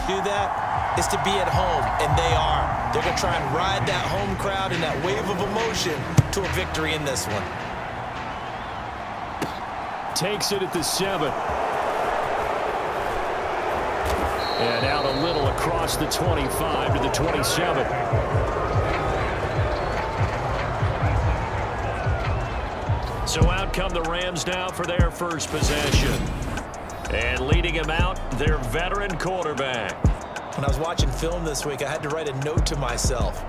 do that is to be at home, and they are. They're going to try and ride that home crowd and that wave of emotion to a victory in this one. Takes it at the 7. And out a little across the 25 to the 27. So out come the Rams now for their first possession. And leading him out, their veteran quarterback. When I was watching film this week, I had to write a note to myself.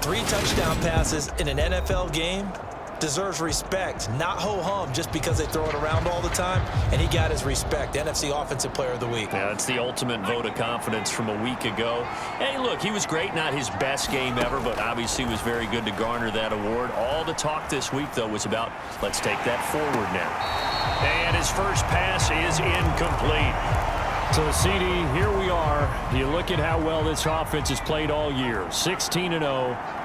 3 touchdown passes in an NFL game deserves respect, not ho-hum just because they throw it around all the time, and he got his respect. NFC Offensive Player of the Week. Yeah, it's the ultimate vote of confidence from a week ago. Hey, look, he was great, not his best game ever, but obviously was very good to garner that award. All the talk this week, though, was about let's take that forward now. And his first pass is incomplete. So, CD, here we are. You look at how well this offense has played all year, 16-0.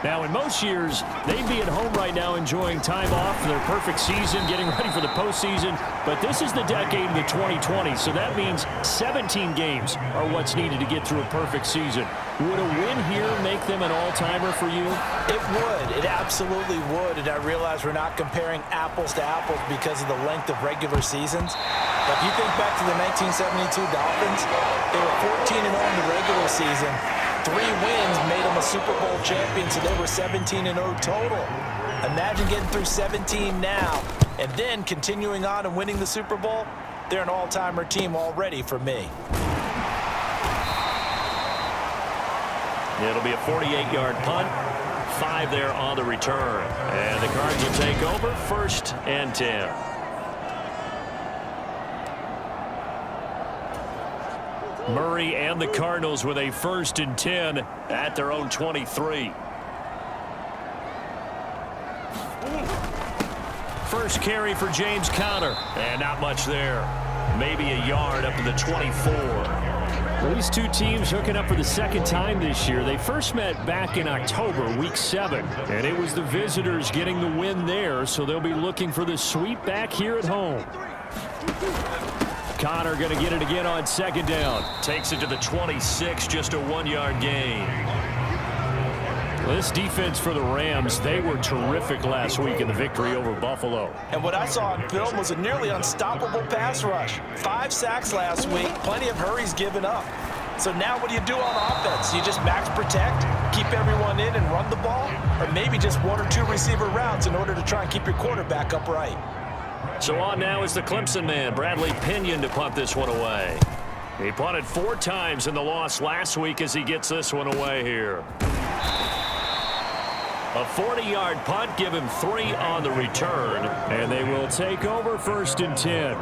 Now, in most years, they'd be at home right now enjoying time off for their perfect season, getting ready for the postseason. But this is the decade of the 2020, so that means 17 games are what's needed to get through a perfect season. Would a win here make them an all-timer for you? It would. It absolutely would. And I realize we're not comparing apples to apples because of the length of regular seasons. But if you think back to the 1972 Dolphins, they were 14-0 in the regular season. 3 wins made them a Super Bowl champion, so they were 17-0 total. Imagine getting through 17 now and then continuing on and winning the Super Bowl. They're an all-timer team already for me. It'll be a 48-yard punt. 5 there on the return. And the Cards will take over 1st and 10. Murray and the Cardinals with a 1st and 10 at their own 23. First carry for James Conner. And not much there. Maybe a yard up to the 24. Well, these two teams hooking up for the second time this year. They first met back in October, week 7. And it was the visitors getting the win there, so they'll be looking for the sweep back here at home. Conner going to get it again on 2nd down. Takes it to the 26, just a 1-yard gain. This defense for the Rams, they were terrific last week in the victory over Buffalo. And what I saw on film was a nearly unstoppable pass rush. 5 sacks last week, plenty of hurries given up. So now what do you do on offense? You just max protect, keep everyone in and run the ball? Or maybe just 1 or 2 receiver routes in order to try and keep your quarterback upright? So on now is the Clemson man, Bradley Pinion, to punt this one away. He punted 4 times in the loss last week as he gets this one away here. A 40-yard punt, give him 3 on the return, and they will take over 1st and 10.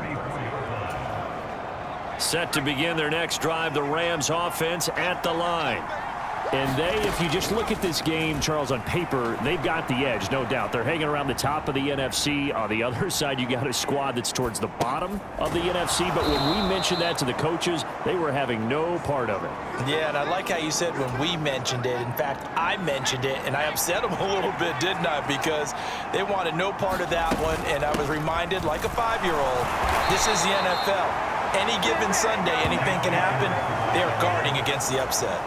Set to begin their next drive, the Rams offense at the line. And they, if you just look at this game, Charles, on paper, they've got the edge, no doubt. They're hanging around the top of the NFC. On the other side, you got a squad that's towards the bottom of the NFC. But when we mentioned that to the coaches, they were having no part of it. Yeah, and I like how you said when we mentioned it. In fact, I mentioned it, and I upset them a little bit, didn't I? Because they wanted no part of that one, and I was reminded, like a 5-year-old, this is the NFL. Any given Sunday, anything can happen. They are guarding against the upset.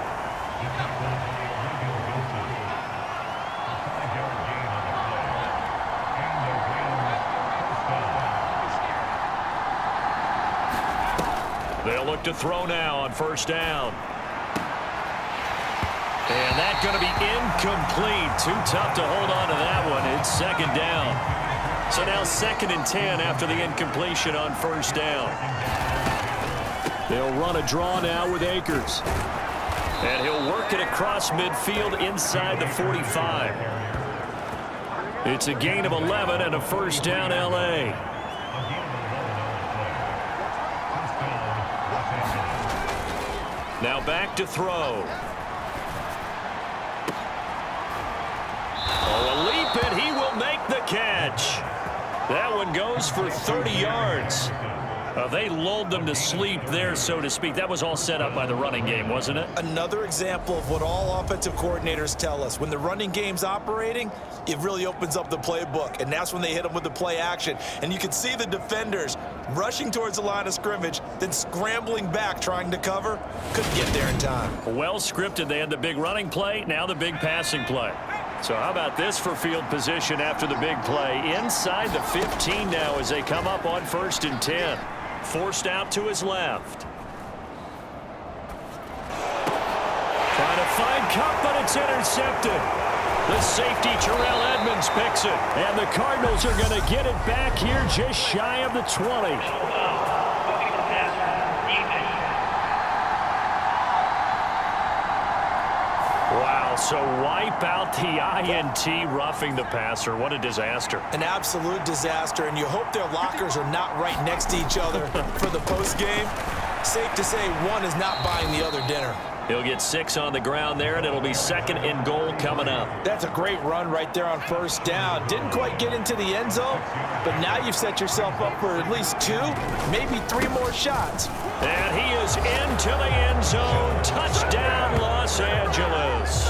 They'll look to throw now on 1st down. And that's going to be incomplete. Too tough to hold on to that one. It's 2nd down. So now 2nd and 10 after the incompletion on 1st down. They'll run a draw now with Akers. And he'll work it across midfield inside the 45. It's a gain of 11 and a 1st down L.A. Now back to throw. Oh, a leap, and he will make the catch. That one goes for 30 yards. They lulled them to sleep there, so to speak. That was all set up by the running game, wasn't it? Another example of what all offensive coordinators tell us. When the running game's operating, it really opens up the playbook, and that's when they hit them with the play action. And you can see the defenders rushing towards the line of scrimmage, then scrambling back trying to cover. Couldn't get there in time. Well scripted. They had the big running play, now the big passing play. So how about this for field position after the big play? Inside the 15 now as they come up on 1st and 10. Forced out to his left. Trying to find Cup, but it's intercepted. The safety, Terrell Edmonds, picks it. And the Cardinals are going to get it back here just shy of the 20. Wow, so wipe out the INT, roughing the passer. What a disaster. An absolute disaster, and you hope their lockers are not right next to each other for the postgame. Safe to say one is not buying the other dinner. He'll get 6 on the ground there, and it'll be 2nd and goal coming up. That's a great run right there on 1st down. Didn't quite get into the end zone, but now you've set yourself up for at least 2, maybe 3 more shots. And he is into the end zone. Touchdown, Los Angeles.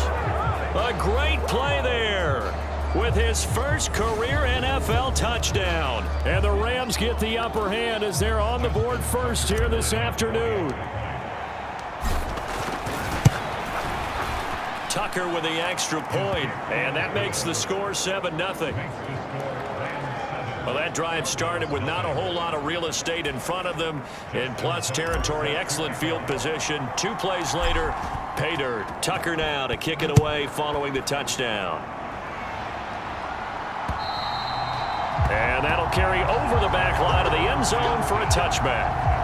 A great play there with his first career NFL touchdown. And the Rams get the upper hand as they're on the board first here this afternoon. Tucker with the extra point, and that makes the score 7-0. Well, that drive started with not a whole lot of real estate in front of them in plus territory. Excellent field position. 2 plays later, pay dirt. Tucker now to kick it away following the touchdown. And that'll carry over the back line of the end zone for a touchback.